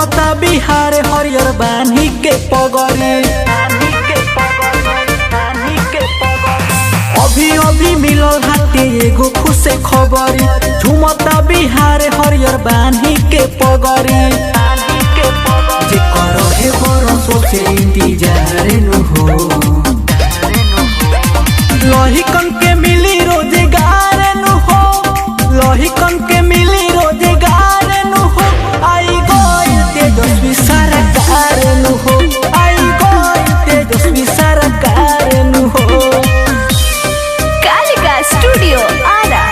झुमता बिहार हरियर बानी के पगड़ी। अभी अभी मिलल हाथे एगो खुश खबरी, झुमता बिहार हरियर बानी के पगड़ी। जे करहे बरसों से इंतजार नु हो, लहिकन के मिली रोजगार नु हो, लहिकन के मिली रोजगार नु हो। आई गइल तेजस्वी सरकार नु हो, आई गइल तेजस्वी सरकार नु हो। कालिका स्टूडियो आरा।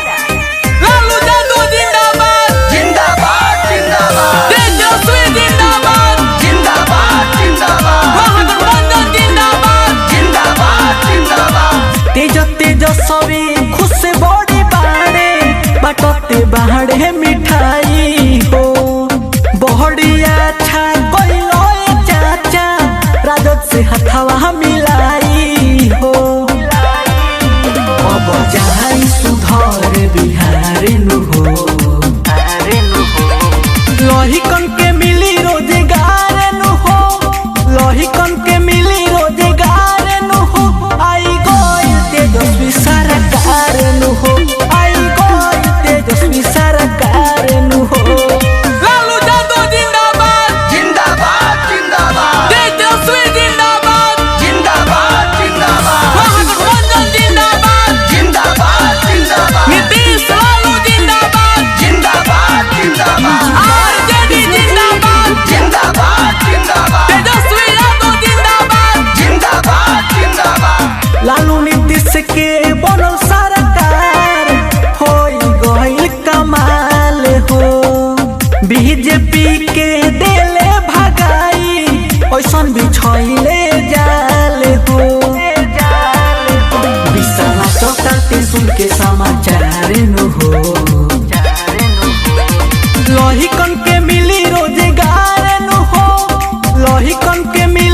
लालू यादव जिंदाबाद जिंदाबाद जिंदाबाद, तेजस्वी जिंदाबाद जिंदाबाद जिंदाबाद, महागठबंधन जिंदाबाद जिंदाबाद जिंदाबाद। तेजस्वी खुश बड़ी बाड़े बाटते बाहरे मिठाई हो, बहड़िया अच्छा गइलो चाचा राजद से हथवा मिलाई हो। अब जाई सुधर बिहार नु हो, लहिकन के मिली रोजगार नु हो, लहिकन के मिली रोजगार नु हो। आई गइल तेजस्वी सरकार नु हो, आई गइल तेजस्वी सरकार नु हो। लालू यादव जिंदाबाद जिंदाबाद जिंदाबाद, तेजस्वी जिंदाबाद जिंदाबाद जिंदाबाद, महागठबंधन जिंदाबाद जिंदाबाद जिंदाबाद, नीतीश लालू जिंदाबाद जिंदाबाद जिंदाबाद, आरजेडी जिंदाबाद जिंदाबाद जिंदाबाद, तेजस्वी यादव जिंदाबाद जिंदाबाद जिंदाबाद। लालू नीतीश के बनल सरकार होई गइल कमाल हो, बीजेपी के देले भगाई ऐसन बिछैले जाल हो। विशाला चौटाते सुन के समाचार नु हो, लहिकन के मिली रोजगार नु हो, लहिकन के मिली